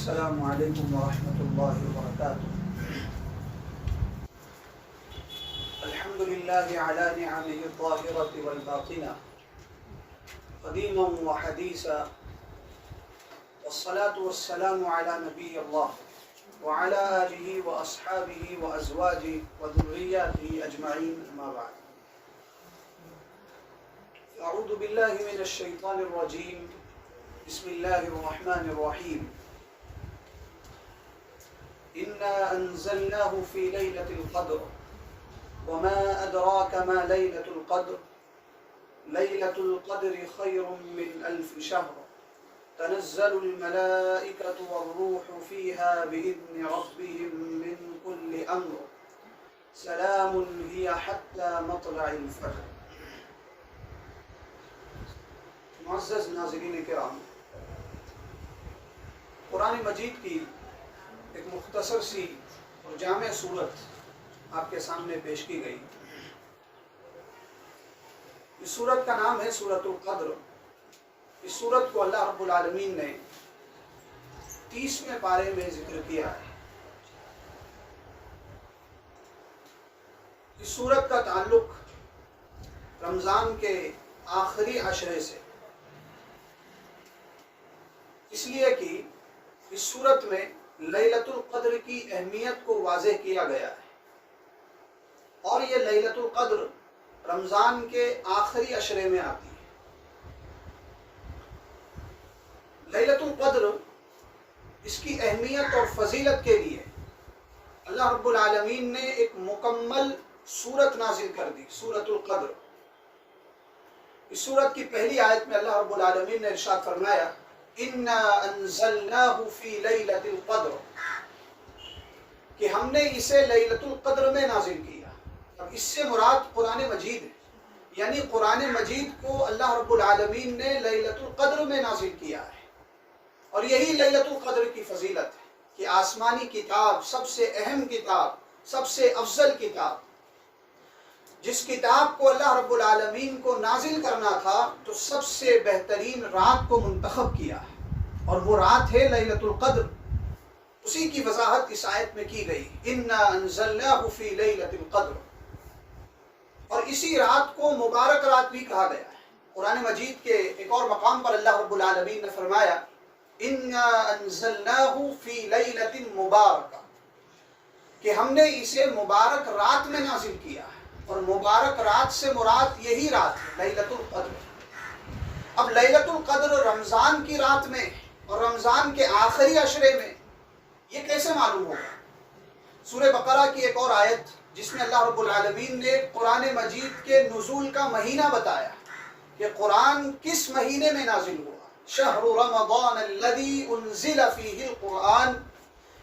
السلام علیکم ورحمۃ اللہ وبرکاتہ۔ الحمد للہ علی نعمه الظاہرة والباطنة قدیما وحدیثا والصلاة والسلام علی نبی اللہ وعلى آلہ واصحابہ وازواجہ وذریاتہ اجمعین، اما بعد۔ اعوذ باللہ من الشیطان الرجیم، بسم اللہ الرحمن الرحیم۔ إنا أنزلناه في ليلة القدر وما أدراك ما ليلة القدر ليلة القدر خير من 1000 شهر تنزل الملائكة والروح فيها بإذن ربهم من كل أمر سلام هي حتى مطلع الفجر۔ معزز ناظرین کرام، قرآن مجید کی ایک مختصر سی اور جامع صورت آپ کے سامنے پیش کی گئی۔ اس صورت کا نام ہے سورۃ القدر۔ اس صورت کو اللہ رب العالمین نے 30ویں پارے میں ذکر کیا ہے۔ اس صورت کا تعلق رمضان کے آخری عشرے سے، اس لیے کہ اس صورت میں لیلۃ القدر کی اہمیت کو واضح کیا گیا ہے، اور یہ لیلۃ القدر رمضان کے آخری عشرے میں آتی ہے۔ لیلۃ القدر، اس کی اہمیت اور فضیلت کے لیے اللہ رب العالمین نے ایک مکمل سورت نازل کر دی، سورۃ القدر۔ اس سورت کی پہلی آیت میں اللہ رب العالمین نے ارشاد فرمایا، اِنَّا أَنزَلْنَاهُ فِي لَيْلَةِ الْقَدْرِ، کہ ہم نے اسے لیلۃ القدر میں نازل کیا۔ اب اس سے مراد قرآن مجید ہے، یعنی قرآن مجید کو اللہ رب العالمین نے لیلۃ القدر میں نازل کیا ہے، اور یہی لیلۃ القدر کی فضیلت ہے کہ آسمانی کتاب، سب سے اہم کتاب، سب سے افضل کتاب، جس کتاب کو اللہ رب العالمین کو نازل کرنا تھا تو سب سے بہترین رات کو منتخب کیا ہے، اور وہ رات ہے لیلۃ القدر۔ اسی کی وضاحت اس آیت میں کی گئی، اِنَّا أَنزَلْنَاهُ فِي لَيْلَةِ الْقَدْرِ، اور اسی رات کو مبارک رات بھی کہا گیا ہے۔ قرآن مجید کے ایک اور مقام پر اللہ رب العالمین نے فرمایا، اِنَّا أَنزَلْنَاهُ فِي لَيْلَةٍ مُبَارَكَةٍ، کہ ہم نے اسے مبارک رات میں نازل کیا ہے، اور مبارک رات سے مراد یہی رات ہے، لیلۃ القدر۔ اب لیلۃ القدر رمضان کی رات میں اور رمضان کے آخری عشرے میں، یہ کیسے معلوم ہوگا؟ سورہ بقرہ کی ایک اور آیت جس میں اللہ رب العالمین نے قرآن مجید کے نزول کا مہینہ بتایا کہ قرآن کس مہینے میں نازل ہوا، شہر رمضان الذی انزل فیہ القرآن،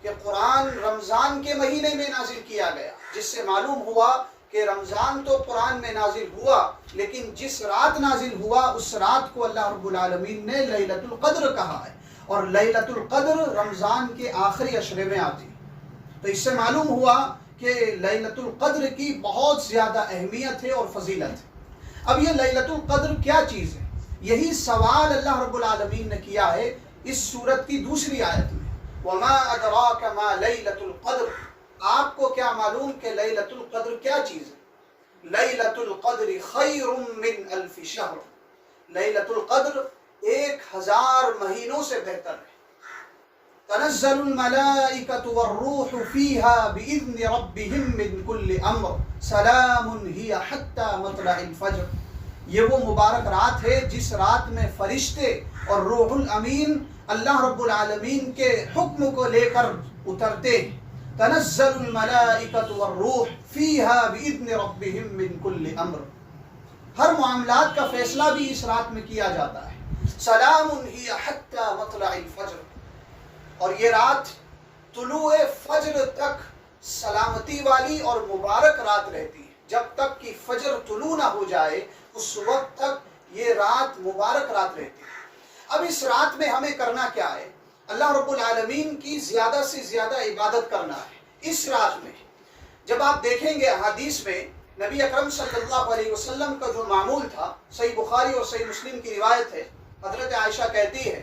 کہ قرآن رمضان کے مہینے میں نازل کیا گیا، جس سے معلوم ہوا کہ رمضان تو قرآن میں نازل ہوا، لیکن جس رات نازل ہوا اس رات کو اللہ رب العالمین نے لیلۃ القدر کہا ہے، اور لیلۃ القدر رمضان کے آخری عشرے میں آتی۔ تو اس سے معلوم ہوا کہ لیلۃ القدر کی بہت زیادہ اہمیت ہے اور فضیلت ہے۔ اب یہ لیلۃ القدر کیا چیز ہے؟ یہی سوال اللہ رب العالمین نے کیا ہے اس سورت کی دوسری آیت میں، وَمَا أَدْرَاكَ مَا لَيْلَةُ الْقَدْرِ، آپ کو کیا معلوم کہ لیلۃ القدر کیا چیز ہے؟ لیلۃ القدر خیر من 1000 شہر، لیلۃ القدر 1000 مہینوں سے بہتر ہے۔ تنزل الملائکۃ والروح فیہا بإذن ربہم من کل امر سلام ہی حتی مطلع الفجر، یہ وہ مبارک رات ہے جس رات میں فرشتے اور روح الامین اللہ رب العالمین کے حکم کو لے کر اترتے ہیں۔ تنزل الملائکۃ والروح فیہا بإذن ربہم من کل امر، ہر معاملات کا فیصلہ بھی اس رات میں کیا جاتا ہے۔ سلام ہی حتی مطلع الفجر، اور یہ رات طلوع فجر تک سلامتی والی اور مبارک رات رہتی ہے۔ جب تک کہ فجر طلوع نہ ہو جائے اس وقت تک یہ رات مبارک رات رہتی ہے۔ اب اس رات میں ہمیں کرنا کیا ہے؟ اللہ رب العالمین کی زیادہ سے زیادہ عبادت کرنا ہے اس رات میں۔ جب آپ دیکھیں گے احادیث میں نبی اکرم صلی اللہ علیہ وسلم کا جو معمول تھا، صحیح بخاری اور صحیح مسلم کی روایت ہے، حضرت عائشہ کہتی ہے